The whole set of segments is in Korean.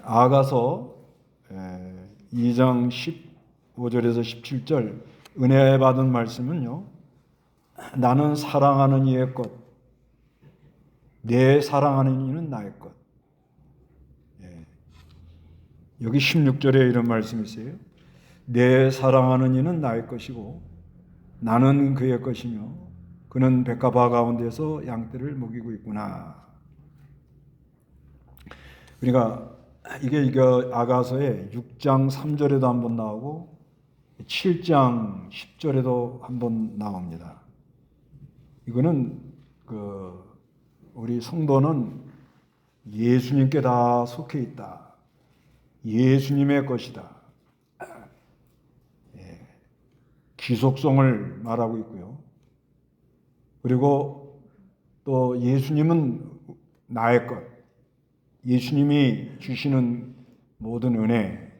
아가서 2장 15절에서 17절 은혜 받은 말씀은요. 나는 사랑하는 이의 것, 내 사랑하는 이는 나의 것. 여기 16절에 이런 말씀이 있어요. 내 사랑하는 이는 나의 것이고 나는 그의 것이며 그는 백합화 가운데서 양떼를 먹이고 있구나. 그러니까 이게 아가서의 6장 3절에도 한번 나오고 7장 10절에도 한번 나옵니다. 이거는 우리 성도는 예수님께 다 속해 있다. 예수님의 것이다. 귀속성을 말하고 있고요. 그리고 또 예수님은 나의 것. 예수님이 주시는 모든 은혜,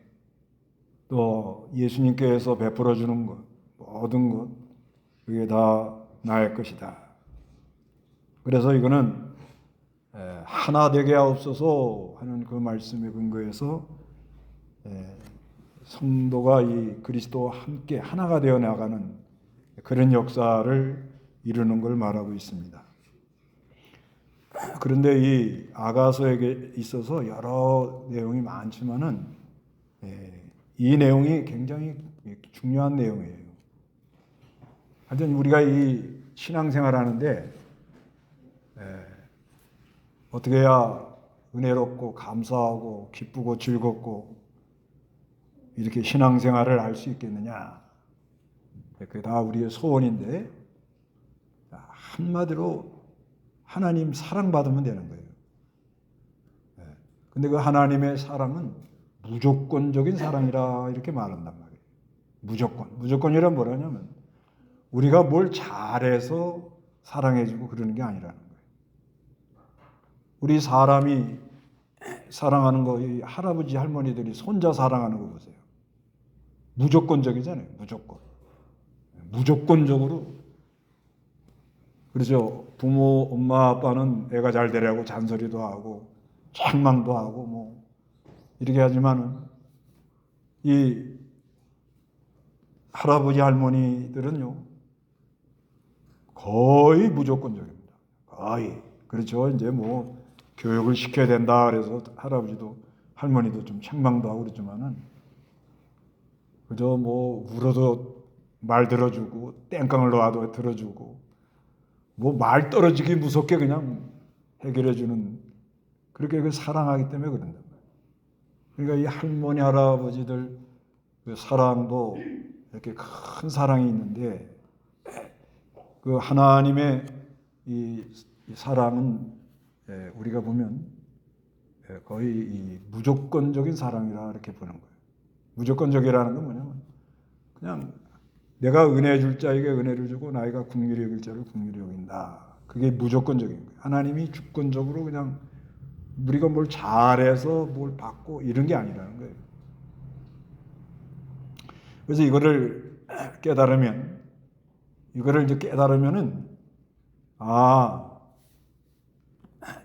또 예수님께서 베풀어 주는 것, 모든 것, 그게 다 나의 것이다. 그래서 이거는 하나 되게 하옵소서 하는 그 말씀에 근거해서 성도가 이 그리스도와 함께 하나가 되어 나가는 그런 역사를 이루는 걸 말하고 있습니다. 그런데 이 아가서에게 있어서 여러 내용이 많지만은 이 내용이 굉장히 중요한 내용이에요. 하여튼 우리가 이 신앙생활 하는데 어떻게 해야 은혜롭고 감사하고 기쁘고 즐겁고 이렇게 신앙생활을 할 수 있겠느냐. 그게 다 우리의 소원인데 한마디로 하나님 사랑받으면 되는 거예요. 근데 그 하나님의 사랑은 무조건적인 사랑이라 이렇게 말한단 말이에요. 무조건이란 뭐라냐면 우리가 뭘 잘해서 사랑해주고 그러는 게 아니라는 거예요. 우리 사람이 사랑하는 거, 이 할아버지 할머니들이 손자 사랑하는 거 보세요. 무조건적이잖아요. 무조건적으로. 그렇죠. 부모, 엄마, 아빠는 애가 잘 되라고 잔소리도 하고 책망도 하고 뭐 이렇게 하지만은 이 할아버지 할머니들은요 거의 무조건적입니다. 거의. 그렇죠. 이제 뭐 교육을 시켜야 된다 그래서 할아버지도 할머니도 좀 책망도 하고 그러지만은 그저 뭐 울어도 말 들어주고 땡깡을 놓아도 들어주고 뭐 말 떨어지기 무섭게 그냥 해결해 주는 그렇게 그 사랑하기 때문에 그런단 말이에요. 그러니까 이 할머니 할아버지들 그 사랑도 이렇게 큰 사랑이 있는데 그 하나님의 이 사랑은 우리가 보면 거의 이 무조건적인 사랑이라 이렇게 보는 거예요. 무조건적이라는 건 뭐냐면 그냥 내가 은혜 줄 자에게 은혜를 주고 나이가 긍휼히 여길 자를 긍휼히 여긴다. 그게 무조건적인 거예요. 하나님이 주권적으로 그냥 우리가 뭘 잘해서 뭘 받고 이런 게 아니라는 거예요. 그래서 이거를 깨달으면은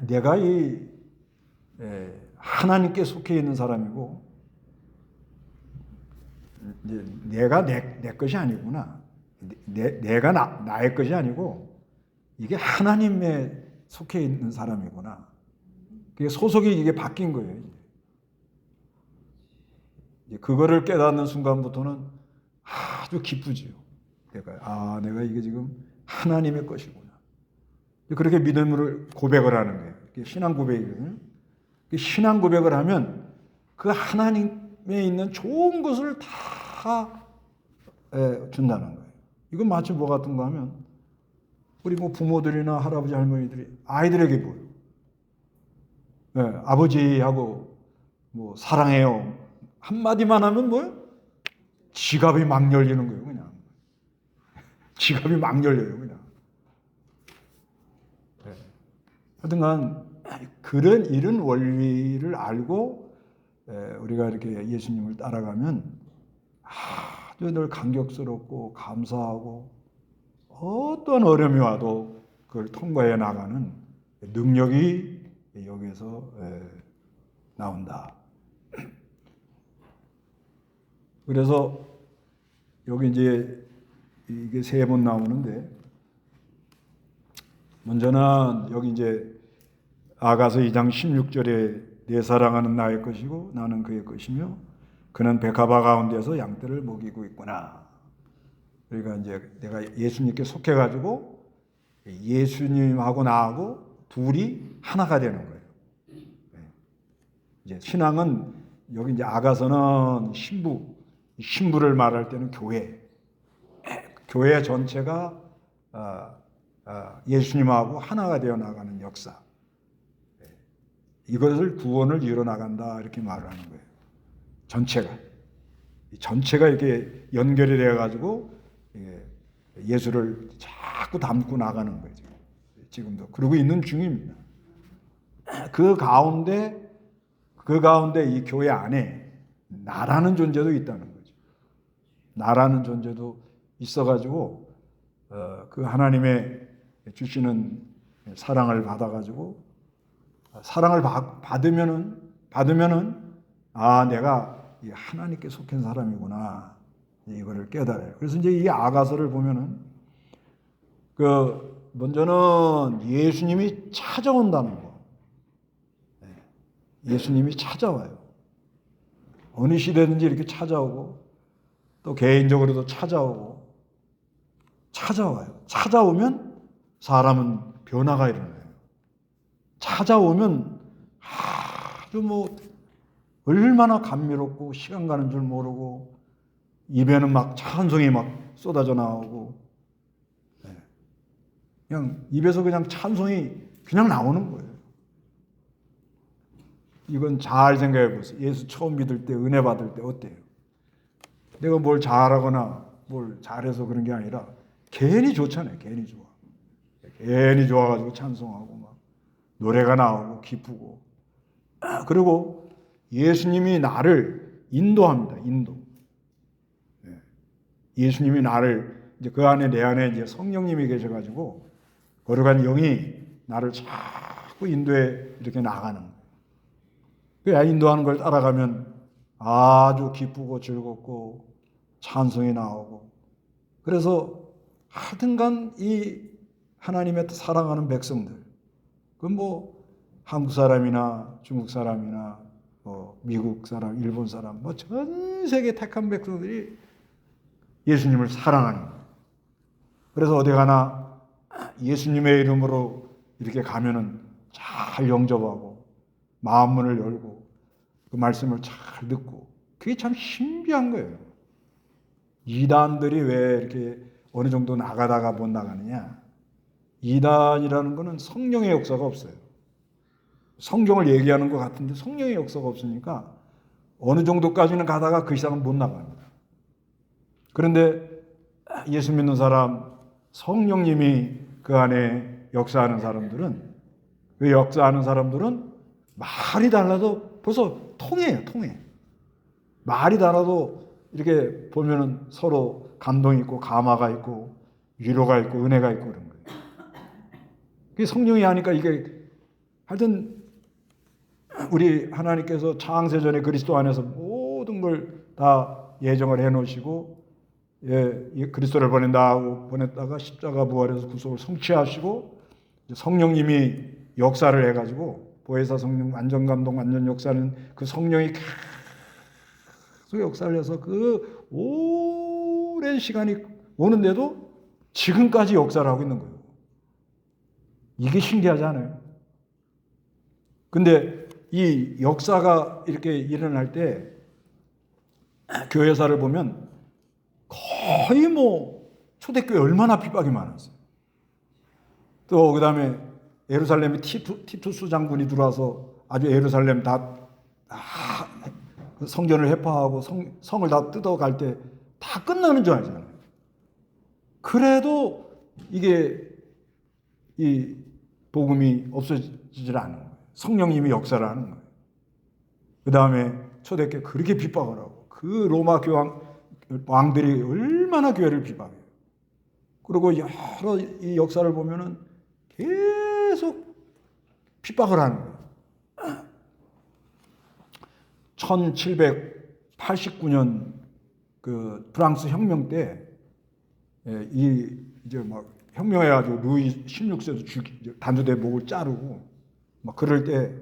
내가 이 하나님께 속해 있는 사람이고 내가 내 것이 아니구나. 내가 나의 것이 아니고 이게 하나님에 속해 있는 사람이구나. 그게 소속이 이게 바뀐 거예요. 이제 그거를 깨닫는 순간부터는 아주 기쁘지요. 내가 이게 지금 하나님의 것이구나. 그렇게 믿음을 고백을 하는 거예요. 이게 신앙 고백이거든요. 신앙 고백을 하면 그 하나님에 있는 좋은 것을 다 준다는 거예요. 이건 마치 뭐 같은가 하면 우리 뭐 부모들이나 할아버지 할머니들이 아이들에게 보여요. 아버지하고 뭐 사랑해요. 한마디만 하면 뭐예요? 지갑이 막 열리는 거예요, 그냥. 지갑이 막 열려요, 그냥. 하여튼간 이런 원리를 알고 우리가 이렇게 예수님을 따라가면 아주 늘 감격스럽고 감사하고 어떤 어려움이 와도 그걸 통과해 나가는 능력이 여기서 나온다. 그래서 여기 이제 이게 3번 나오는데, 먼저는 여기 이제 아가서 2장 16절에 내 사랑하는 나의 것이고 나는 그의 것이며 그는 백합화 가운데서 양떼를 먹이고 있구나. 그러니까 이제 내가 예수님께 속해가지고 예수님하고 나하고 둘이 하나가 되는 거예요. 이제 신앙은 여기 이제 아가서는 신부를 말할 때는 교회 전체가 예수님하고 하나가 되어 나가는 역사. 이것을 구원을 이뤄 나간다 이렇게 말을 하는 거예요. 전체가 이렇게 연결이 되어 가지고 예수를 자꾸 담고 나가는 거죠. 지금도 그러고 있는 중입니다. 그 가운데 이 교회 안에 나라는 존재도 있다는 거죠. 나라는 존재도 있어가지고 그 하나님의 주시는 사랑을 받아가지고 사랑을 받으면은 내가 하나님께 속한 사람이구나 이거를 깨달아요. 그래서 이제 이 아가서를 보면은 먼저는 예수님이 찾아온다는 거. 예수님이 찾아와요. 어느 시대든지 이렇게 찾아오고 또 개인적으로도 찾아와요. 찾아오면 사람은 변화가 일어나요. 찾아오면 아주 얼마나 감미롭고 시간 가는 줄 모르고 입에는 막 찬송이 막 쏟아져 나오고 그냥 입에서 그냥 찬송이 그냥 나오는 거예요. 이건 잘 생각해 보세요. 예수 처음 믿을 때 은혜 받을 때 어때요? 내가 뭘 잘하거나 뭘 잘해서 그런 게 아니라 괜히 좋잖아요. 괜히 좋아. 괜히 좋아가지고 찬송하고 막 노래가 나오고 기쁘고. 그리고 예수님이 나를 인도합니다. 예수님이 나를 이제 그 안에 내 안에 이제 성령님이 계셔가지고 거룩한 영이 나를 자꾸 인도해 이렇게 나가는 거예요. 그 인도하는 걸 따라가면 아주 기쁘고 즐겁고 찬송이 나오고 그래서 하여튼간 이 하나님의 사랑하는 백성들 한국 사람이나 중국 사람이나 미국 사람, 일본 사람 전 세계 택한 백성들이 예수님을 사랑하는 거예요. 그래서 어디 가나 예수님의 이름으로 이렇게 가면은 잘 영접하고 마음문을 열고 그 말씀을 잘 듣고 그게 참 신비한 거예요. 이단들이 왜 이렇게 어느 정도 나가다가 못 나가느냐? 이단이라는 거는 성령의 역사가 없어요. 성경을 얘기하는 것 같은데 성령의 역사가 없으니까 어느 정도까지는 가다가 그 이상은 못 나갑니다. 그런데 예수 믿는 사람, 성령님이 그 안에 역사하는 사람들은 그 역사하는 사람들은 말이 달라도 벌써 통해요. 말이 달라도 이렇게 보면은 서로 감동이 있고 감화가 있고 위로가 있고 은혜가 있고 그런 거예요. 그게 성령이 하니까 이게 하여튼 우리 하나님께서 창세전에 그리스도 안에서 모든 걸 다 예정을 해놓으시고 그리스도를 보냈다가 십자가 부활해서 구속을 성취하시고 성령님이 역사를 해가지고 보혜사 성령 완전 감동 완전 역사는 그 성령이 계속 역사를 해서 그 오랜 시간이 오는데도 지금까지 역사를 하고 있는 거예요. 이게 신기하지 않아요? 근데 이 역사가 이렇게 일어날 때 교회사를 보면 거의 초대교회 얼마나 핍박이 많았어요. 또 그 다음에 예루살렘에 티투스 장군이 들어와서 아주 예루살렘 다 성전을 회파하고 성을 다 뜯어갈 때 다 끝나는 줄 알잖아요. 그래도 이게 이 복음이 없어지질 않는 거예요. 성령님이 역사를 하는 거예요. 그 다음에 초대교회 그렇게 핍박을 하고 그 로마 왕들이 얼마나 교회를 핍박해요. 그리고 여러 이 역사를 보면은 계속 핍박을 하는 거예요. 1789년 그 프랑스 혁명 때 이 이제 막 혁명해가지고 루이 16세도 단두대 목을 자르고 막 그럴 때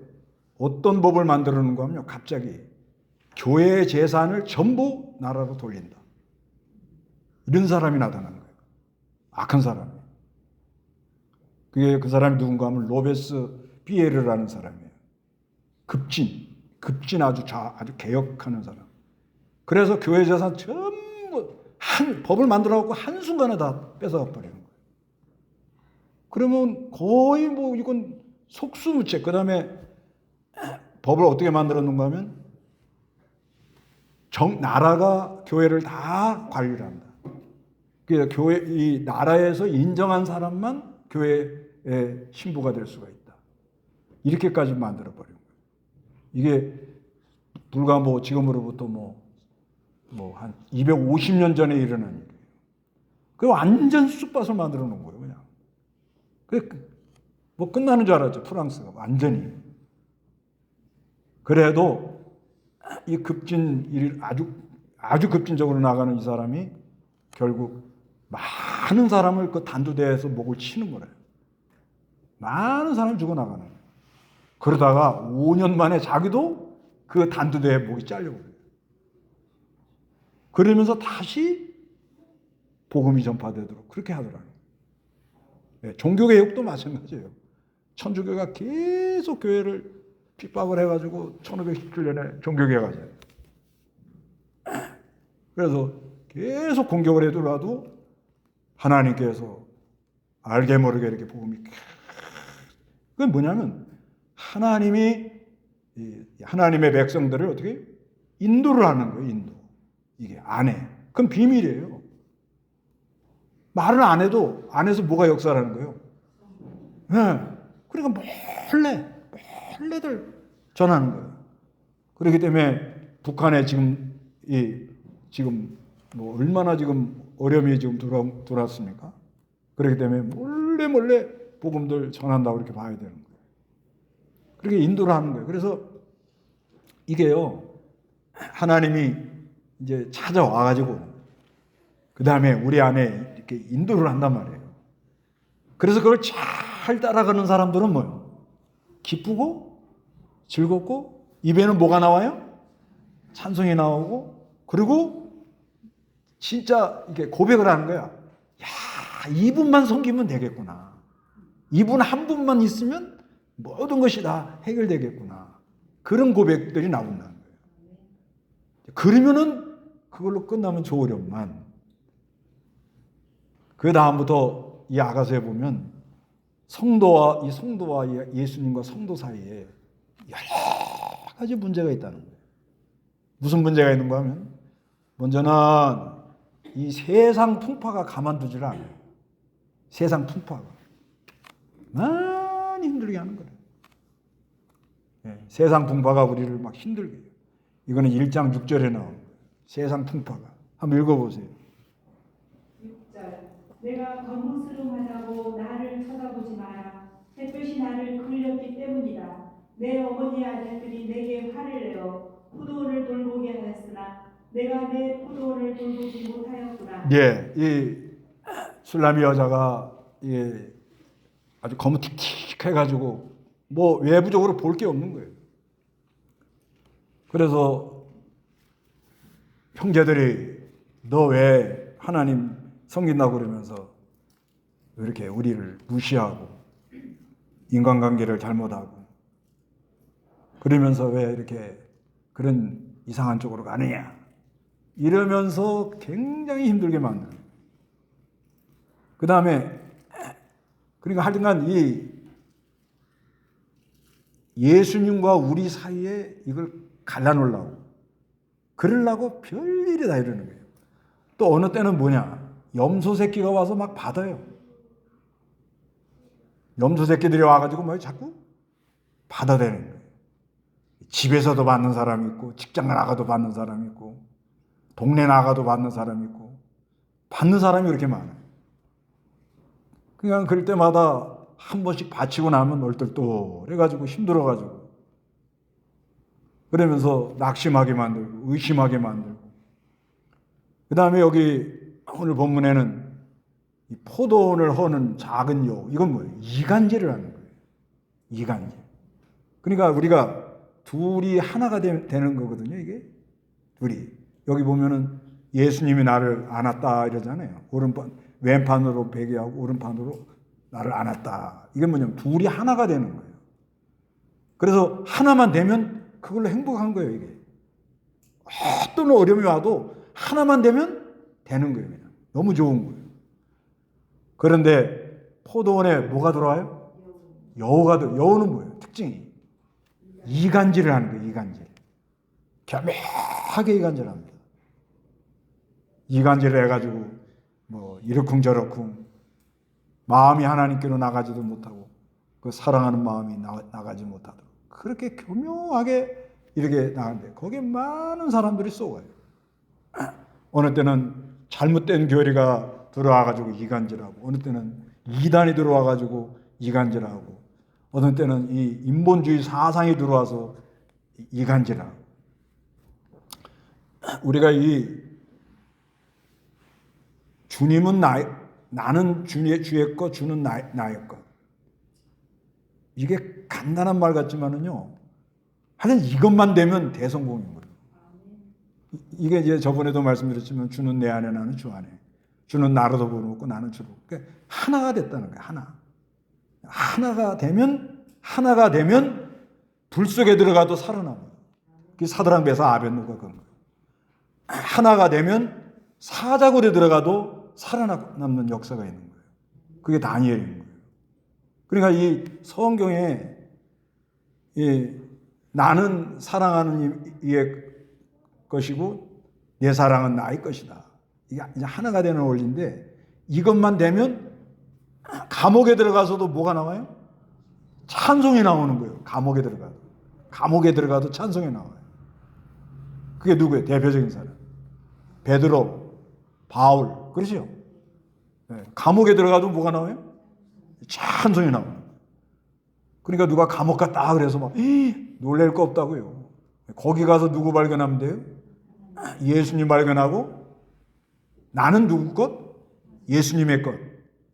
어떤 법을 만들어 놓은가 하면요, 갑자기 교회 재산을 전부 나라로 돌린다. 이런 사람이 나타난 거예요. 악한 사람이. 그게 그 사람이 누군가 하면 로베스 피에르라는 사람이에요. 급진 아주 개혁하는 사람. 그래서 교회 재산 전부 법을 만들어 갖고 한순간에 다 뺏어가 버리는 거예요. 그러면 거의 뭐 이건 속수무책. 그다음에 법을 어떻게 만들어 놓은가 하면 나라가 교회를 다 관리를 한다. 그러니까 이 나라에서 인정한 사람만 교회의 신부가 될 수가 있다. 이렇게까지 만들어 버린 거예요. 이게 불과 뭐 지금으로부터 뭐 한 250년 전에 일어난 일이에요. 그 완전 쑥밭을 만들어 놓은 거예요, 그냥. 뭐 끝나는 줄 알았죠, 프랑스가 완전히. 그래도 이 아주 급진적으로 나가는 이 사람이 결국 많은 사람을 그 단두대에서 목을 치는 거래요. 많은 사람이 죽어나가는 거예요. 그러다가 5년 만에 자기도 그 단두대에 목이 잘려버려요. 그러면서 다시 복음이 전파되도록 그렇게 하더라고요. 네, 종교개혁도 마찬가지예요. 천주교가 계속 교회를 핍박을 해가지고 1517년에 종교개혁하잖아요. 그래서 계속 공격을 해더라도 하나님께서 알게 모르게 이렇게 복음이, 그건 뭐냐면 하나님의 백성들을 어떻게 인도를 하는 거예요. 인도. 이게 안 해. 그건 비밀이에요. 말을 안 해도 안에서 뭐가 역사를 하는 거예요. 네. 그러니까 몰래들 전하는 거예요. 그렇기 때문에 북한에 지금 뭐 얼마나 지금 어려움이 지금 들어왔습니까? 그렇기 때문에 몰래 복음들 전한다고 이렇게 봐야 되는 거예요. 그렇게 인도를 하는 거예요. 그래서 이게요, 하나님이 이제 찾아와가지고 그 다음에 우리 안에 이렇게 인도를 한단 말이에요. 그래서 그걸 잘 따라가는 사람들은 뭐예요? 기쁘고 즐겁고 입에는 뭐가 나와요? 찬송이 나오고, 그리고 진짜 이렇게 고백을 하는 거야. 야, 이분만 섬기면 되겠구나. 이분 한 분만 있으면 모든 것이 다 해결되겠구나. 그런 고백들이 나온다는 거예요. 그러면은 그걸로 끝나면 좋으련만, 그 다음부터 이 아가서에 보면 성도와 예수님과 성도 사이에 여러 가지 문제가 있다는 거예요. 무슨 문제가 있는가 하면, 먼저는 이 세상 풍파가 가만두질 않아요. 세상 풍파가 많이 힘들게 하는 거예요. 네, 세상 풍파가 우리를 막 힘들게 해요. 이거는 1장 6절에 나온 거예요. 세상 풍파가. 한번 읽어보세요. 6절. 내가 거무스름하다고 나를 쳐다보지 마라. 햇볕이 나를 그렸기 때문이다. 내 어머니 아들들이 내게 화를 내어 포도원을 돌보게 하였으나 내가 내 포도원을 돌보지 못하였구나. 예, 이 술라미 여자가 아주 거무틱틱해가지고 뭐 외부적으로 볼 게 없는 거예요. 그래서 형제들이 너 왜 하나님 섬긴다고 그러면서 이렇게 우리를 무시하고 인간관계를 잘못하고 그러면서 왜 이렇게 그런 이상한 쪽으로 가느냐 이러면서 굉장히 힘들게 만드는. 그 다음에 그러니까 하여튼간 이 예수님과 우리 사이에 이걸 갈라놓으려고 그러려고 별일이 다 이러는 거예요. 또 어느 때는 뭐냐, 염소 새끼가 와서 막 받아요. 염소 새끼들이 와가지고 뭐 자꾸 받아대는 거예요. 집에서도 받는 사람이 있고 직장 나가도 받는 사람이 있고 동네 나가도 받는 사람이 있고 받는 사람이 그렇게 많아요. 그냥 그럴 때마다 한 번씩 바치고 나면 얼떨떨 해가지고 힘들어가지고 그러면서 낙심하게 만들고 의심하게 만들고. 그 다음에 여기 오늘 본문에는 이 포도원을 허는 작은 여우, 이건 뭐예요? 이간질을 하는 거예요. 이간질. 그러니까 우리가 둘이 하나가 되는 거거든요. 이게 둘이. 여기 보면은 예수님이 나를 안았다 이러잖아요. 왼판으로 베개하고 오른판으로 나를 안았다. 이게 뭐냐면 둘이 하나가 되는 거예요. 그래서 하나만 되면 그걸로 행복한 거예요. 이게 어떤 어려움이 와도 하나만 되면 되는 거예요. 그냥. 너무 좋은 거예요. 그런데 포도원에 뭐가 들어와요? 여우가 들어와요. 여우는 뭐예요? 특징이 이간질을 하는 거예요. 이간질. 교묘하게 이간질합니다. 이간질을 해가지고 뭐 이러쿵저러쿵 마음이 하나님께로 나가지도 못하고 그 사랑하는 마음이 나가지 못하도록 그렇게 교묘하게 이렇게 나가는데 거기에 많은 사람들이 쏘아요. 어느 때는 잘못된 교리가 들어와가지고 이간질하고, 어느 때는 이단이 들어와가지고 이간질하고, 어느 때는 이 인본주의 사상이 들어와서 이간질하고. 우리가 이 주님은 나는 주의 것, 주는 나의 것. 이게 간단한 말 같지만은요, 하여튼 이것만 되면 대성공인 거예요. 이게 이제 저번에도 말씀드렸지만 주는 내 안에 나는 주 안에, 주는 나로 더불어먹고 나는 주로. 그러니까 하나가 됐다는 거예요. 하나가 되면 불 속에 들어가도 살아남아요. 그 사드락 메사 아벳노가 그런 거예요. 하나가 되면 사자굴에 들어가도 살아남는 역사가 있는 거예요. 그게 다니엘인 거예요. 그러니까 이 성경에 이 나는 사랑하는 이의 것이고 내 사랑은 나의 것이다. 이게 이제 하나가 되는 원리인데 이것만 되면 감옥에 들어가서도 뭐가 나와요? 찬송이 나오는 거예요. 감옥에 들어가도 찬송이 나와요. 그게 누구예요? 대표적인 사람. 베드로, 바울, 그렇죠? 네. 감옥에 들어가도 뭐가 나와요? 찬송이 나와요. 그러니까 누가 감옥 갔다 그래서 막 놀랄 거 없다고요. 거기 가서 누구 발견하면 돼요? 예수님 발견하고 나는 누구 것? 예수님의 것.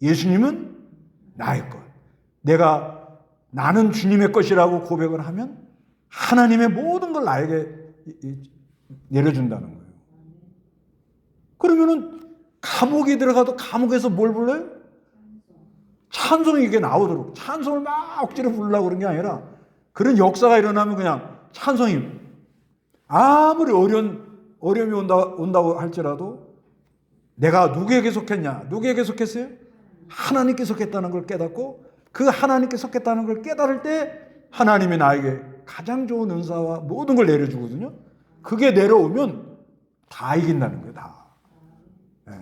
예수님은 나의 것. 나는 주님의 것이라고 고백을 하면 하나님의 모든 걸 나에게 내려준다는 거예요. 그러면은 감옥에 들어가도 감옥에서 뭘 불러요? 찬송이 이게 나오도록 찬송을 막 억지로 부르려고 그런 게 아니라 그런 역사가 일어나면 그냥 찬송이 아무리 어려움이 온다고 할지라도 내가 누구에게 속했냐? 누구에게 속했어요? 하나님께 속했다는 걸 깨닫고 그 하나님께 속했다는 걸 깨달을 때 하나님이 나에게 가장 좋은 은사와 모든 걸 내려주거든요. 그게 내려오면 다 이긴다는 거예요. 다. 네.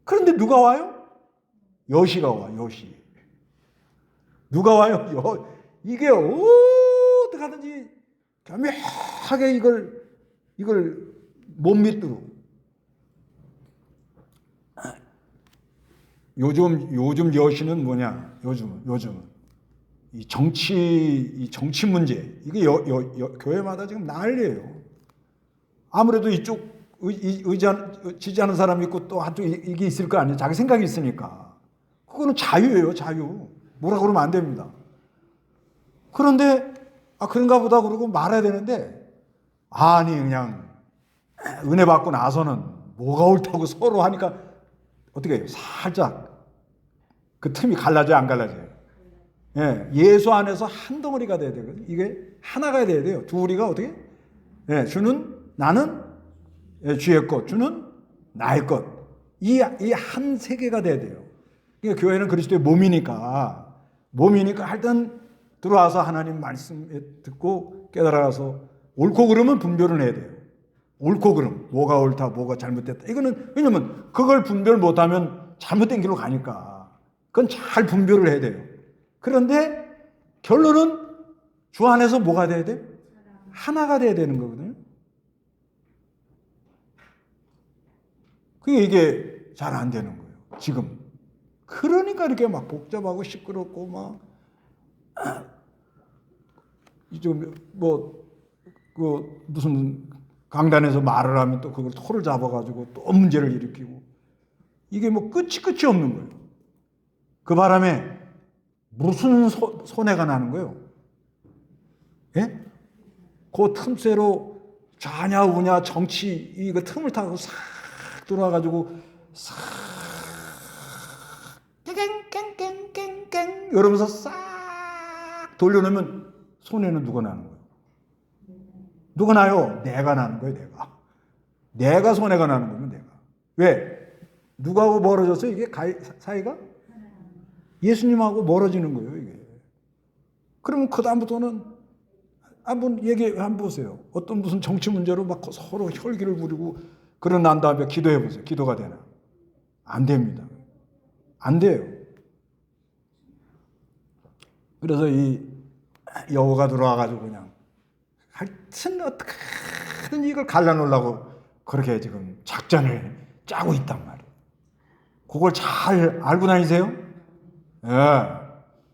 그런데 누가 와요? 여시가 와. 여시. 누가 와요? 이게 어떻게 하든지 교묘하게 이걸 못 믿도록. 요즘 여시는 뭐냐? 요즘은 이 정치 문제 이게 교회마다 지금 난리예요. 아무래도 이쪽 지지하는 사람이 있고 또 한쪽 이게 있을 거 아니에요. 자기 생각이 있으니까. 그거는 자유예요, 자유. 뭐라 그러면 안 됩니다. 그런데 그런가 보다 그러고 말해야 되는데 아니 그냥 은혜 받고 나서는 뭐가 옳다고 서로 하니까 어떻게 해요? 살짝 그 틈이 갈라져요, 안 갈라져요? 예, 예수 안에서 한 덩어리가 돼야 되거든요. 이게 하나가 돼야 돼요. 둘이가 어떻게? 예, 나는 주의 것, 주는 나의 것. 이 한 세계가 돼야 돼요. 그러니까 교회는 그리스도의 몸이니까 하여튼 들어와서 하나님 말씀 듣고 깨달아서 옳고 그름은 분별을 해야 돼요. 옳고 그름, 뭐가 옳다, 뭐가 잘못됐다. 이거는 왜냐면 그걸 분별 못하면 잘못된 길로 가니까 그건 잘 분별을 해야 돼요. 그런데 결론은 주 안에서 뭐가 돼야 돼? 하나가 돼야 되는 거거든요. 그게 이게 잘 안 되는 거예요. 지금. 그러니까 이렇게 막 복잡하고 시끄럽고 막 좀 그 무슨 강단에서 말을 하면 또 그걸 토를 잡아가지고 또 문제를 일으키고 이게 뭐 끝이 없는 거예요. 그 바람에 무슨 손해가 나는 거예요? 예? 그 틈새로 좌냐 우냐 정치 이거 틈을 타고 싹 들어와가지고 싹 깽깽깽깽깽 이러면서 싹 돌려놓으면 손해는 누가 나는 거예요? 누가 나요? 내가 나는 거예요. 내가 손해가 나는 거면 내가. 왜? 누구하고 멀어졌어요? 이게 사이가? 예수님하고 멀어지는 거예요. 이게. 그러면 그 다음부터는 한번 한번 보세요. 어떤 무슨 정치 문제로 막 서로 혈기를 부리고 그러고 난 다음에 기도해 보세요. 기도가 되나? 안 됩니다. 안 돼요. 그래서 이 여호가 들어와가지고 그냥 하여튼 어떻게든 이걸 갈라놓으려고 그렇게 지금 작전을 짜고 있단 말이에요. 그걸 잘 알고 다니세요? 예.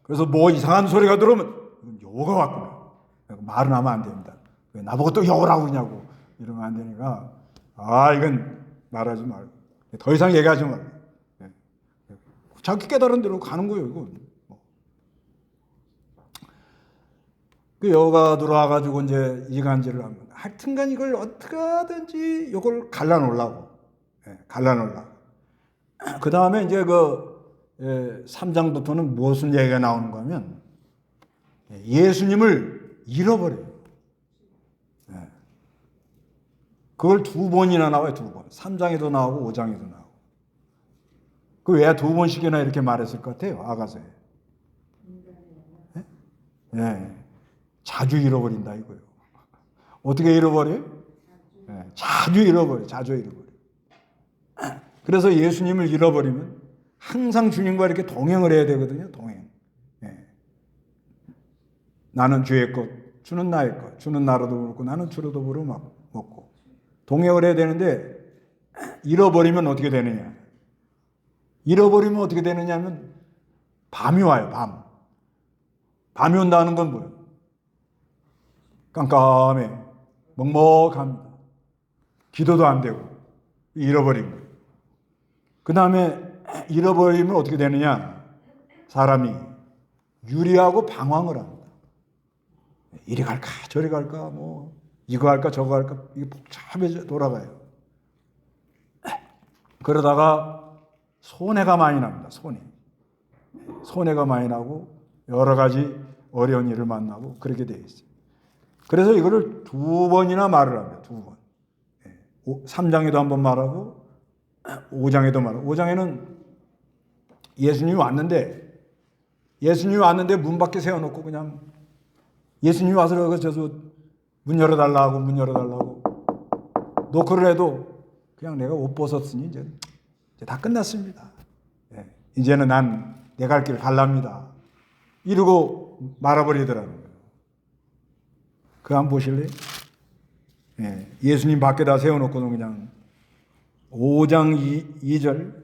그래서 뭐 이상한 소리가 들어오면 여호가 왔구나. 말은 하면 안 됩니다. 왜 나보고 또 여호라고 그러냐고 이러면 안 되니까 이건 말하지 말고 더 이상 얘기하지 말고 자기 깨달은 대로 가는 거예요. 이건. 그 여호가 들어와가지고 이제 이간질을 하면 하여튼간 이걸 어떻게 하든지 이걸 갈라놓으려고 갈라놓으려고. 그 다음에 이제 그 3장부터는 무슨 얘기가 나오는가 하면 예수님을 잃어버려요. 그걸 2번이나 나와요. 2번. 3장에도 나오고 5장에도 나오고. 그 왜 2번씩이나 이렇게 말했을 것 같아요. 아가서에. 자주 잃어버린다 이거예요. 어떻게 잃어버려요? 자주 잃어버려요. 그래서 예수님을 잃어버리면 항상 주님과 이렇게 동행을 해야 되거든요. 동행. 나는 주의 것, 주는 나의 것. 주는 나로도 먹고 나는 주로도 먹고. 동행을 해야 되는데 잃어버리면 어떻게 되느냐. 잃어버리면 어떻게 되느냐 하면 밤이 와요. 밤이 온다는 건 뭐예요? 깜깜해. 먹먹합니다. 기도도 안 되고 잃어버린 거예요. 그 다음에 잃어버리면 어떻게 되느냐? 사람이 유리하고 방황을 합니다. 이리 갈까 저리 갈까 뭐 이거 할까 저거 할까 이게 복잡해져 돌아가요. 그러다가 손해가 많이 납니다. 손해가 많이 나고 여러 가지 어려운 일을 만나고 그렇게 되어 있어요. 그래서 이거를 2번이나 말을 합니다. 2번. 3장에도 한번 말하고 5장에도 말하고. 5장에는 예수님이 왔는데 문 밖에 세워놓고 그냥 예수님이 와서 문 열어달라고 노크를 해도 그냥 내가 옷 벗었으니 이제 다 끝났습니다. 이제는 난 내 갈 길 갈랍니다. 이러고 말아버리더라고요. 그거 한번 보실래요? 예수님 밖에다 세워놓고는 그냥 5장 2절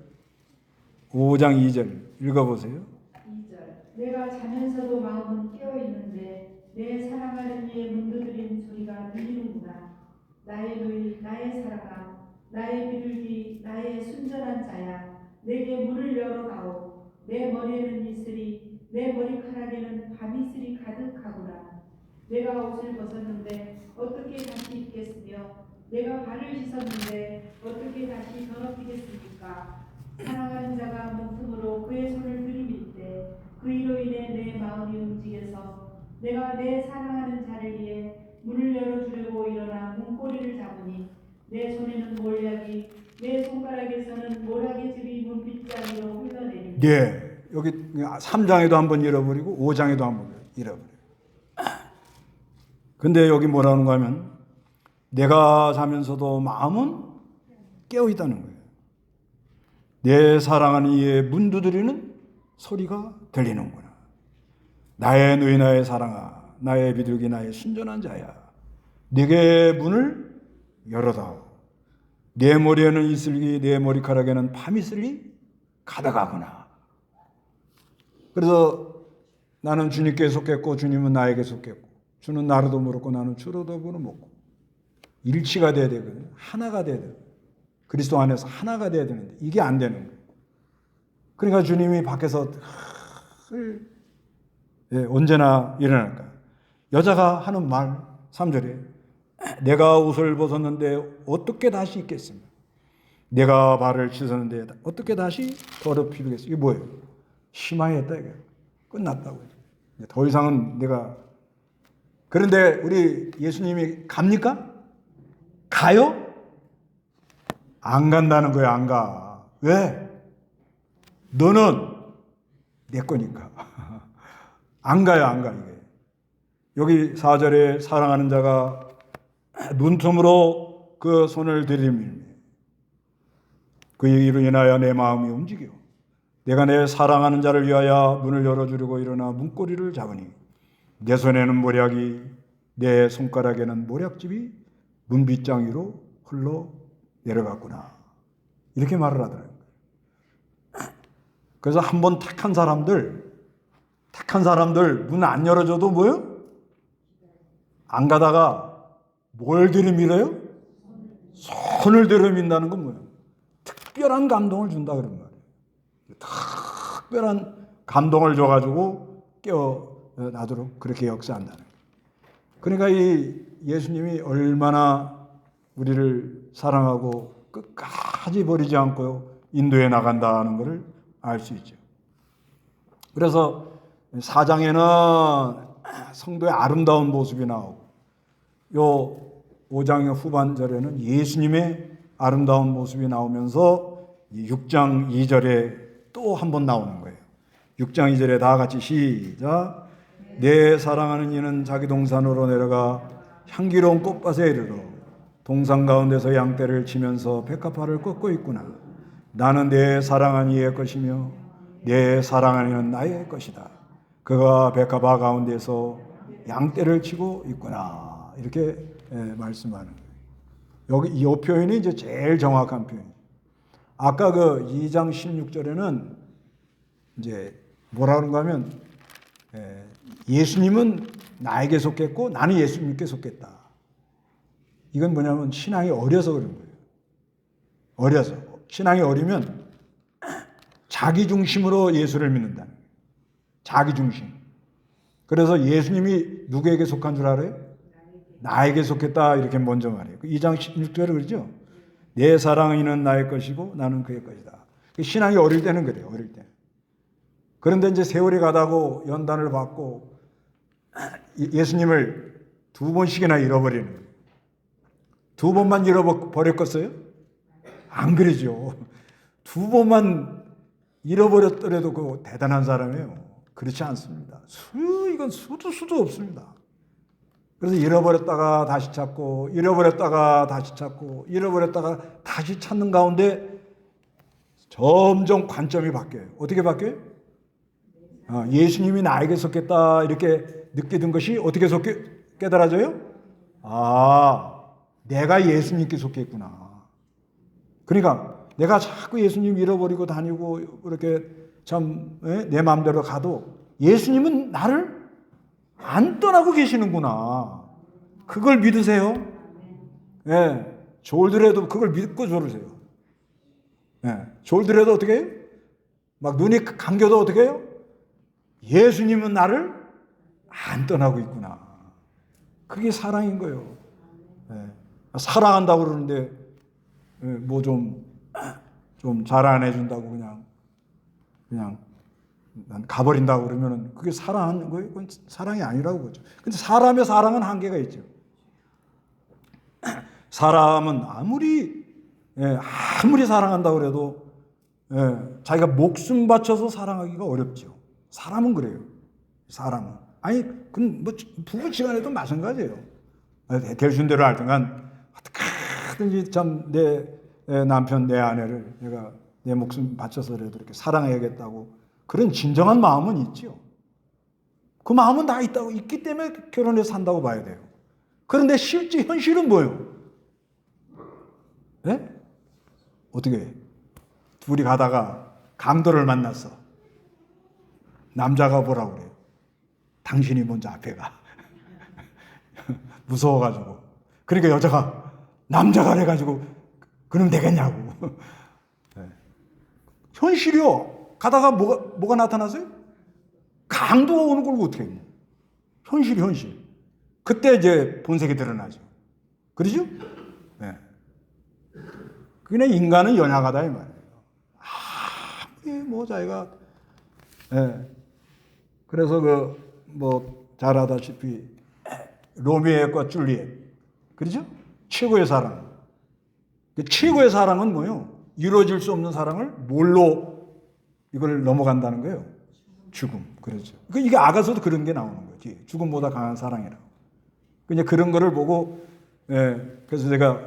읽어보세요. 2절 내가 자면서도 마음은 깨어있는데 내 사랑하는 이의 문 두드리는 소리가 들리는구나. 나의 누이 나의 사랑아 나의 비둘기 나의 순전한 자야 내게 문을 열어다오. 내 머리에는 이슬이 내 머리카락에는 밤이슬이 가득하구나. 내가 옷을 벗었는데 어떻게 다시 입겠으며 내가 발을 씻었는데 어떻게 다시 더럽히겠습니까? 사랑하는 자가 문틈으로 그의 손을 들이밀 때 그 이로 인해 내 마음이 움직여서 내가 내 사랑하는 자를 위해 문을 열어주려고 일어나 문고리를 잡으니 내 손에는 몰약이 내 손가락에서는 모락의 즙이 문빗자루로 흘러내린다. 여기 3장에도 한번 잃어버리고 5장에도 한번 잃어버려요. 근데 여기 뭐라는 거 하면 내가 자면서도 마음은 깨어있다는 거예요. 내 사랑하는 이의 문 두드리는 소리가 들리는구나. 나의 누이 나의 사랑아 나의 비둘기 나의 순전한 자야 내게 문을 열어다오. 내 머리에는 이슬기 내 머리카락에는 밤이슬이 가득하구나. 그래서 나는 주님께 속했고 주님은 나에게 속했고 주는 나로도 먹고 나는 주로도 먹고. 일치가 돼야 되거든요. 하나가 돼야 돼요. 그리스도 안에서 하나가 돼야 되는데 이게 안 되는 거예요. 그러니까 주님이 밖에서 언제나 일어날까. 여자가 하는 말 3절에 내가 옷을 벗었는데 어떻게 다시 입겠습니까? 내가 발을 씻었는데 어떻게 다시 더럽히겠어요? 이게 뭐예요? 심하였다 이게. 끝났다고요. 더 이상은 내가. 그런데 우리 예수님이 갑니까? 가요? 안 간다는 거야. 안 가. 왜? 너는 내 거니까. 안 가요. 안 가. 이게. 여기 4절에 사랑하는 자가 눈틈으로 그 손을 들이밀며 그 일로 인하여 내 마음이 움직여 내가 내 사랑하는 자를 위하여 문을 열어주려고 일어나 문고리를 잡으니 내 손에는 모략이 내 손가락에는 모략즙이 문빗장 위로 흘러 내려갔구나. 이렇게 말을 하더라고요. 그래서 한번 택한 사람들 문 안 열어줘도 뭐요? 안 가다가 뭘 들이밀어요? 손을 들이민다는 건 뭐예요? 특별한 감동을 준다 그런 말이에요. 특별한 감동을 줘가지고 깨어나도록 그렇게 역사한다는 거예요. 그러니까 이 예수님이 얼마나 우리를 사랑하고 끝까지 버리지 않고 인도해 나간다는 것을 알 수 있죠. 그래서 4장에는 성도의 아름다운 모습이 나오고 요 5장의 후반절에는 예수님의 아름다운 모습이 나오면서 6장 2절에 또 한 번 나오는 거예요. 6장 2절에 다 같이 시작. 내 사랑하는 이는 자기 동산으로 내려가 향기로운 꽃밭에 이르러 동산 가운데서 양떼를 치면서 백합화를 꺾고 있구나. 나는 내 사랑한 이의 것이며 내 사랑하는 이는 나의 것이다. 그가 백합화 가운데서 양떼를 치고 있구나. 이렇게 말씀하는 거예요. 여기 이 표현이 이제 제일 정확한 표현이에요. 아까 그 2장 16절에는 이제 뭐라 그런가 하면 예수님은 나에게 속했고 나는 예수님께 속했다. 이건 뭐냐면 신앙이 어려서 그런 거예요. 어려서. 신앙이 어리면 자기 중심으로 예수를 믿는다는 거예요. 자기 중심. 그래서 예수님이 누구에게 속한 줄 알아요? 나에게 속했다 이렇게 먼저 말해요. 2장 16절에 그러죠. 내 사랑이는 나의 것이고 나는 그의 것이다. 신앙이 어릴 때는 그래요. 어릴 때. 그런데 이제 세월이 가다고 연단을 받고 예수님을 2번씩이나 잃어버리는 거예요. 2번만 잃어버렸겠어요? 안 그러죠. 2번만 잃어버렸더라도 그 대단한 사람이에요. 그렇지 않습니다. 이건 수도 없습니다. 그래서 잃어버렸다가 다시 찾고 잃어버렸다가 다시 찾고 잃어버렸다가 다시 찾는 가운데 점점 관점이 바뀌어요. 어떻게 바뀌어요? 예수님이 나에게 속했다 이렇게 느끼던 것이 어떻게 깨달아져요? 내가 예수님께 속했구나. 그러니까 내가 자꾸 예수님 잃어버리고 다니고 이렇게 참 내 마음대로 가도 예수님은 나를 안 떠나고 계시는구나. 그걸 믿으세요. 졸더라도 그걸 믿고 졸으세요. 졸더라도 어떻게 해요? 막 눈이 감겨도 어떻게 해요? 예수님은 나를 안 떠나고 있구나. 그게 사랑인 거예요. 사랑한다고 그러는데 뭐 좀 잘 안 해준다고 그냥 난 가버린다고 그러면 그게 사랑하는 거예요? 그건 사랑이 아니라고 보죠. 근데 사람의 사랑은 한계가 있죠. 사람은 아무리 사랑한다고 그래도 자기가 목숨 바쳐서 사랑하기가 어렵죠. 사람은 그래요. 사람은. 아니, 그건 뭐 부부 시간에도 마찬가지예요. 될 대로 할 때간 어떻게든지 참 내 남편, 내 아내를 내가 내 목숨 바쳐서라도 이렇게 사랑해야겠다고 그런 진정한 마음은 있죠. 그 마음은 다 있기 때문에 결혼해서 산다고 봐야 돼요. 그런데 실제 현실은 뭐예요? 어떻게 해? 둘이 가다가 강도를 만났어. 남자가 뭐라고 그래요? 당신이 먼저 앞에 가. 무서워가지고. 그러니까 여자가 남자가 돼가지고 그럼 되겠냐고. 네. 현실이요. 가다가 뭐가 나타나서요? 강도가 오는 걸 어떻게 했냐. 현실. 그때 이제 본색이 드러나죠. 그러죠? 네. 그냥 인간은 연약하다 이 말이에요. 뭐 자기가 그래서 잘 아다시피 로미오과 줄리엣, 그렇죠? 최고의 사랑. 최고의 사랑은 뭐예요? 이루어질 수 없는 사랑을 뭘로 이걸 넘어간다는 거예요? 죽음. 그렇죠. 이게 아가서도 그런 게 나오는 거지. 죽음보다 강한 사랑이라고. 그냥 그런 거를 보고 그래서 제가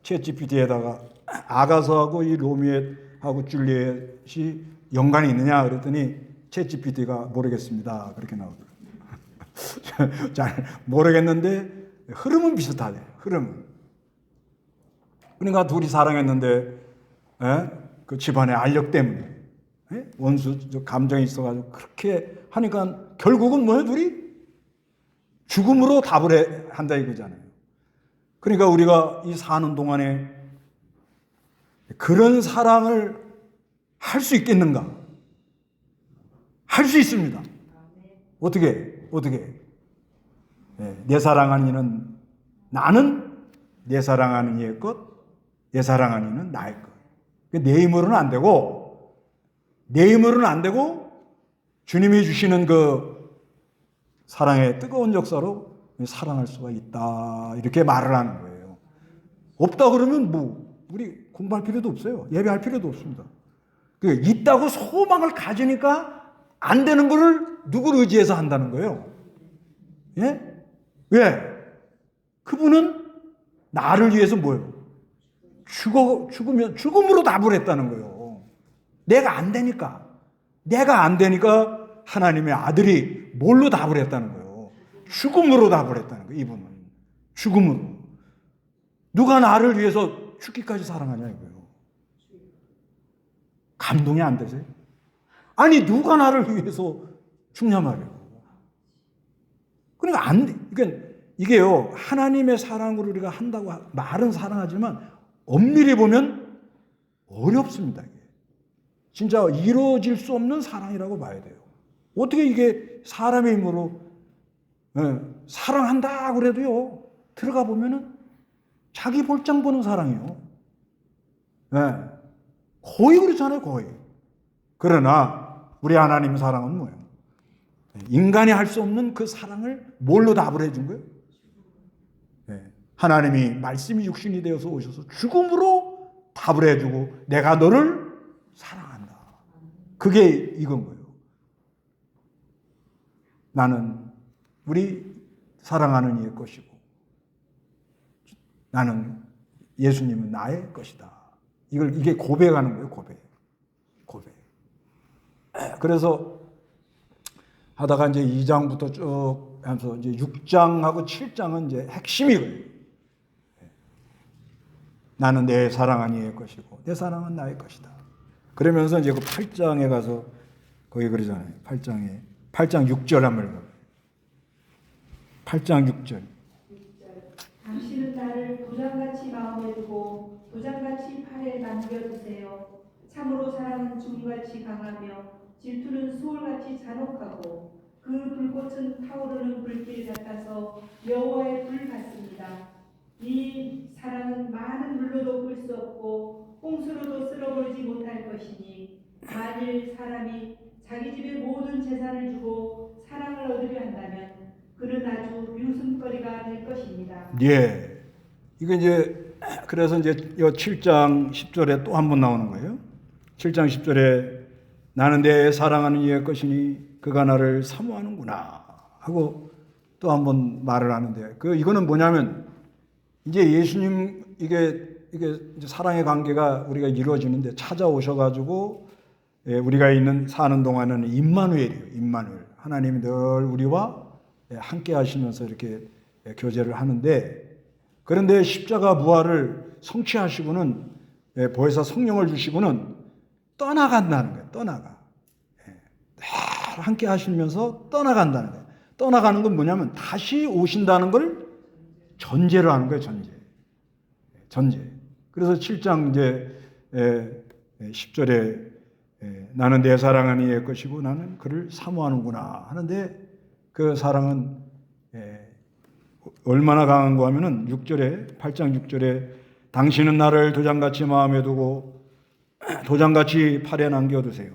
챗GPT에다가 아가서하고 이 로미오하고 줄리엣이 연관이 있느냐 그랬더니 챗GPT가 모르겠습니다. 그렇게 나오더라고요. 잘 모르겠는데 흐름은 비슷하네. 흐름은. 그러니까 둘이 사랑했는데 그 집안의 알력 때문에 원수 감정이 있어가지고 그렇게 하니까 결국은 뭐예요? 둘이 죽음으로 답을 한다 이거잖아요. 그러니까 우리가 이 사는 동안에 그런 사랑을 할 수 있겠는가? 할 수 있습니다. 어떻게? 내 사랑하는 이는 나는 내 사랑하는 이의 것, 내 사랑하는 이는 나의 것. 내 힘으로는 안 되고 주님이 주시는 그 사랑의 뜨거운 역사로 사랑할 수가 있다. 이렇게 말을 하는 거예요. 없다 그러면 우리 공부할 필요도 없어요. 예배할 필요도 없습니다. 있다고 소망을 가지니까 안 되는 거를 누구를 의지해서 한다는 거예요. 예? 왜? 그분은 나를 위해서 뭐예요? 죽음으로 답을 했다는 거예요. 내가 안 되니까 하나님의 아들이 뭘로 답을 했다는 거예요? 죽음으로 답을 했다는 거예요. 이분은 죽음으로. 누가 나를 위해서 죽기까지 사랑하냐 이거예요. 감동이 안 되세요? 아니 누가 나를 위해서 죽냐 말이에요. 그러니까 이게요 하나님의 사랑으로 우리가 한다고 말은 사랑하지만 엄밀히 보면 어렵습니다. 이게. 진짜 이루어질 수 없는 사랑이라고 봐야 돼요. 어떻게 이게 사람의 힘으로 사랑한다 그래도요 들어가 보면은 자기 볼장 보는 사랑이에요. 거의 그렇잖아요, 거의. 그러나 우리 하나님 사랑은 뭐예요? 인간이 할 수 없는 그 사랑을 뭘로 답을 해준 거예요? 하나님이 말씀이 육신이 되어서 오셔서 죽음으로 답을 해주고 내가 너를 사랑한다. 그게 이건 거예요. 나는 우리 사랑하는 이의 것이고 나는 예수님은 나의 것이다. 이게 고백하는 거예요, 고백. 그래서 하다가 이제 2장부터 쭉 하면서 이제 6장하고 7장은 이제 핵심이거든요. 나는 내 사랑한 이의 것이고 내 사랑은 나의 것이다. 그러면서 이제 그 8장에 가서 거기 그러잖아요. 8장 6절 한번 8장 6절. 당신은 나를 도장같이 마음에 두고 도장같이 팔에 남겨두세요. 참으로 사랑은 죽음같이 강하며 질투는 수월같이 잔혹하고 그 불꽃은 타오르는 불길 같아서 여호와의 불 같습니다. 이 사랑은 많은 물로도 끌 수 없고 홍수로도 쓸어버리지 못할 것이니 만일 사람이 자기 집의 모든 재산을 주고 사랑을 얻으려 한다면 그는 아주 유순거리가 될 것입니다. 예. 이거 이제 그래서 이제 이 7장 10절에 또 한 번 나오는 거예요. 7장 10절에 나는 내 사랑하는 이의 것이니 그가 나를 사모하는구나 하고 또 한 번 말을 하는데 이거는 뭐냐면 이제 예수님 이게 이제 사랑의 관계가 우리가 이루어지는데 찾아오셔가지고 우리가 사는 동안은 임마누엘이에요. 임마누엘. 하나님이 늘 우리와 함께 하시면서 이렇게 교제를 하는데 그런데 십자가 부활을 성취하시고는 보혜사 성령을 주시고는 떠나간다는 거예요. 떠나가. 함께 하시면서 떠나간다는 거예요. 떠나가는 건 뭐냐면 다시 오신다는 걸 전제를 하는 거예요. 전제. 그래서 7장 이제 10절에 나는 내 사랑하는 이의 것이고 나는 그를 사모하는구나 하는데, 그 사랑은 얼마나 강한가 하면은 8장 6절에 당신은 나를 도장같이 마음에 두고 도장같이 팔에 남겨두세요.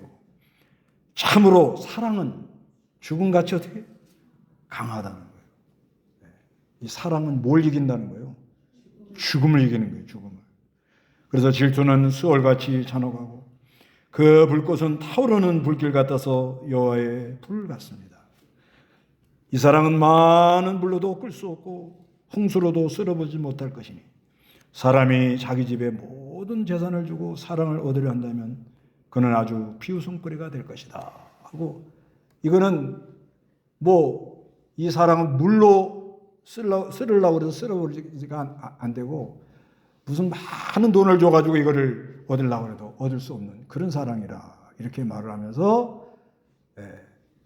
참으로 사랑은 죽음같이 어떻게 강하다는 거예요. 이 사랑은 뭘 이긴다는 거예요? 죽음을 이기는 거예요. 죽음을. 그래서 질투는 수월같이 잔혹하고 그 불꽃은 타오르는 불길 같아서 여호와의 불 같습니다. 이 사랑은 많은 불로도 끌 수 없고 홍수로도 쓸어보지 못할 것이니 사람이 자기 집에 모든 재산을 주고 사랑을 얻으려 한다면 그는 아주 비웃음거리가 될 것이다 하고, 이거는 뭐 이 사랑은 물로 쓰려고 해서 쓸어버리지가 안 되고 무슨 많은 돈을 줘가지고 이거를 얻으려고 해도 얻을 수 없는 그런 사랑이라 이렇게 말을 하면서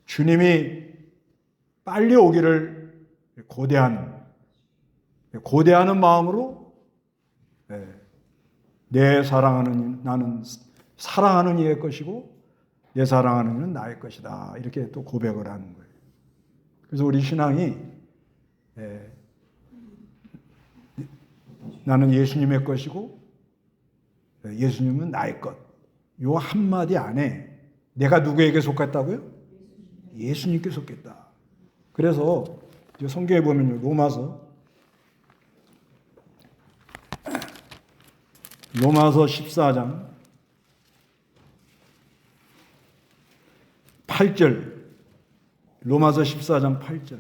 주님이 빨리 오기를 고대하는 마음으로 내 사랑하는 나는 사랑하는 이의 것이고 내 사랑하는 이는 나의 것이다 이렇게 또 고백을 하는 거예요. 그래서 우리 신앙이 나는 예수님의 것이고 예수님은 나의 것, 요 한마디 안에 내가 누구에게 속했다고요? 예수님께 속했다. 그래서 성경에 보면 로마서 14장 8절, 로마서 14장 8절.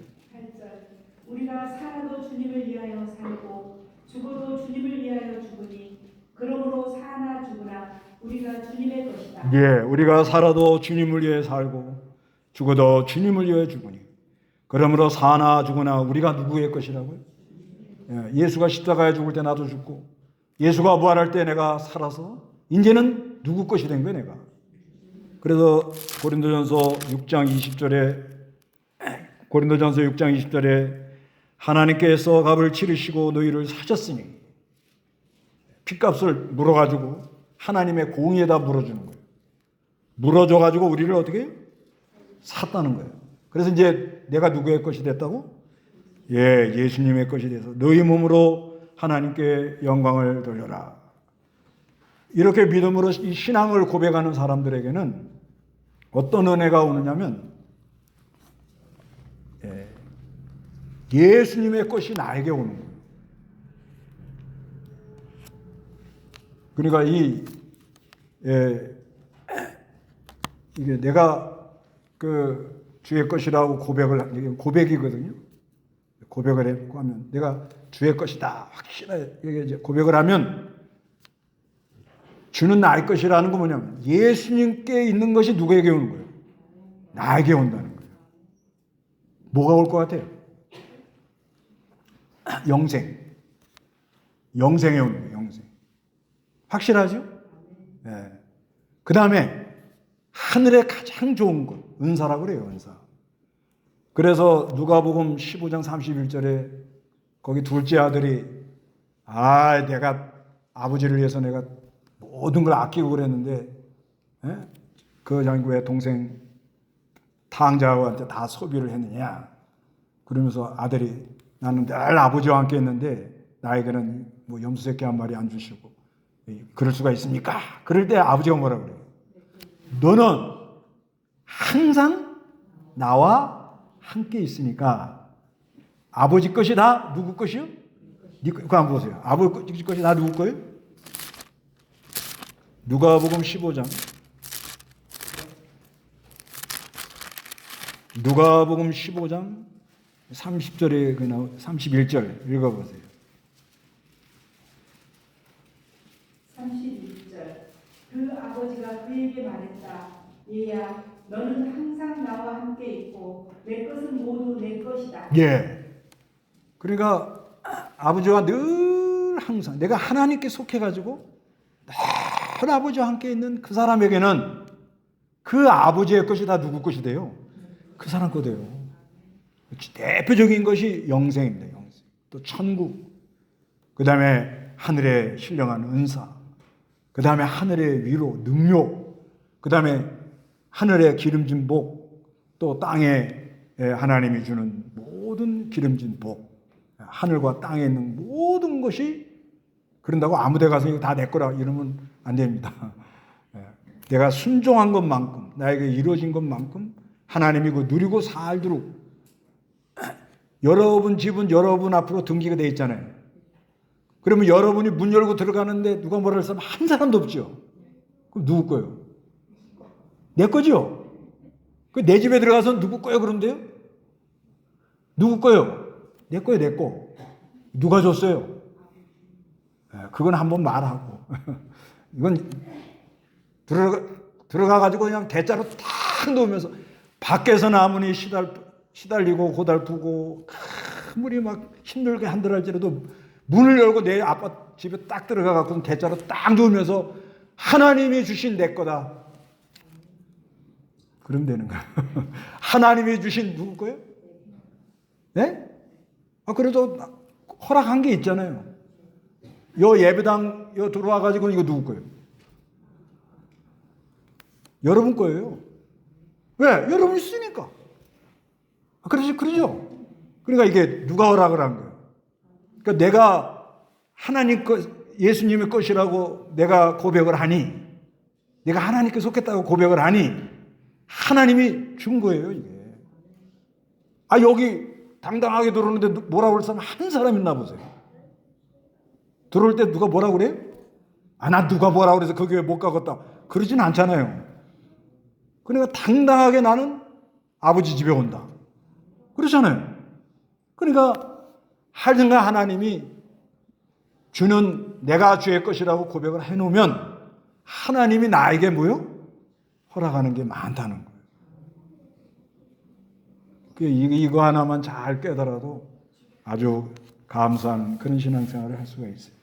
우리가 살아도 주님을 위하여 살고 죽어도 주님을 위하여 죽으니 그러므로 사나 죽으나 우리가 주님의 것이다. 예, 우리가 살아도 주님을 위해 살고 죽어도 주님을 위해 죽으니 그러므로 사나 죽으나 우리가 누구의 것이라고요? 예수가 십자가에 죽을 때 나도 죽고 예수가 부활할 때 내가 살아서 이제는 누구 것이 된 거예요, 내가. 그래서 고린도전서 6장 20절에 하나님께서 값을 치르시고 너희를 사셨으니, 핏값을 물어가지고 하나님의 공의에다 물어주는 거예요. 물어줘가지고 우리를 어떻게 해요? 샀다는 거예요. 그래서 이제 내가 누구의 것이 됐다고? 예수님의 것이 돼서 너희 몸으로 하나님께 영광을 돌려라. 이렇게 믿음으로 이 신앙을 고백하는 사람들에게는 어떤 은혜가 오느냐면 예수님의 것이 나에게 오는 거예요. 그러니까 이게 내가 그 주의 것이라고 고백이거든요. 고백을 했고 하면 내가 주의 것이다 확실하게 이제 고백을 하면 주는 나의 것이라는 거 뭐냐면 예수님께 있는 것이 누구에게 오는 거예요? 나에게 온다는 거예요. 뭐가 올 것 같아요? 영생에 오는 거예요. 영생. 확실하죠? 네. 그 다음에 하늘에 가장 좋은 것, 은사라고 그래요. 은사. 그래서 누가복음 15장 31절에 거기 둘째 아들이 내가 아버지를 위해서 내가 모든 걸 아끼고 그랬는데 그 장구의 동생 탕자한테 다 소비를 했느냐. 그러면서 아들이 나는 늘 아버지와 함께 했는데 나에게는 뭐 염소새끼 한 마리 안 주시고 그럴 수가 있습니까? 그럴 때 아버지가 뭐라 그래요? 너는 항상 나와 함께 있으니까 아버지 것이 다 누구 것이요? 그거 한번 보세요. 아버지 것이 다 누구 거예요? 누가복음 15장 30절에 31절 읽어보세요. 31절. 그 아버지가 그에게 말했다. 얘야, 너는 항상 나와 함께 있고 내 것은 모두 내 것이다. 그러니까 아버지와 늘 항상 내가 하나님께 속해가지고 늘 아버지와 함께 있는 그 사람에게는 그 아버지의 것이 다 누구 것이 돼요? 그 사람 거 돼요. 대표적인 것이 영생입니다. 영생. 또 천국, 그 다음에 하늘의 신령한 은사, 그 다음에 하늘의 위로, 능력, 그 다음에 하늘의 기름진 복, 또 땅에 하나님이 주는 모든 기름진 복, 하늘과 땅에 있는 모든 것이, 그런다고 아무 데 가서 이거 다 내 거라 이러면 안 됩니다. 내가 순종한 것만큼, 나에게 이루어진 것만큼 하나님이 그 누리고 살도록, 여러분 집은 여러분 앞으로 등기가 돼 있잖아요. 그러면 여러분이 문 열고 들어가는데 누가 뭐라 할 사람 한 사람도 없죠. 그럼 누구 거예요? 내 거죠? 그 내 집에 들어가서 누구 거예요 그런데요? 누구 거예요? 내 거예요, 내 거. 누가 줬어요? 그건 한번 말하고. 이건 들어가가지고 그냥 대자로 탁 놓으면서 밖에서 나무니 시달리고 고달프고 아무리 막 힘들게 한들할지라도 문을 열고 내 아빠 집에 딱 들어가갖고 대자로 딱 누우면서 하나님이 주신 내 거다. 그럼 되는 거야. 하나님이 주신 누구 거예요? 네? 그래도 허락한 게 있잖아요. 요 예배당 요 들어와가지고 이거 누구 거예요? 여러분 거예요. 왜? 여러분 있으니까. 그러죠? 그러니까 이게 누가 허락을 한 거예요? 그러니까 내가 하나님 예수님의 것이라고 내가 고백을 하니, 내가 하나님께 속했다고 고백을 하니, 하나님이 준 거예요, 이게. 여기 당당하게 들어오는데 뭐라고 할 사람 한 사람 있나 보세요. 들어올 때 누가 뭐라고 그래요? 나 누가 뭐라고 그래서 거기 왜 못 가겠다. 그러진 않잖아요. 그러니까 당당하게 나는 아버지 집에 온다. 그렇잖아요. 그러니까 하여튼간 하나님이 주는 내가 주의 것이라고 고백을 해놓으면 하나님이 나에게 뭐요? 허락하는 게 많다는 거예요. 이거 하나만 잘 깨달아도 아주 감사한 그런 신앙생활을 할 수가 있어요.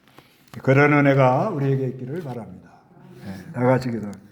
그런 은혜가 우리에게 있기를 바랍니다. 다 같이 기도합니다.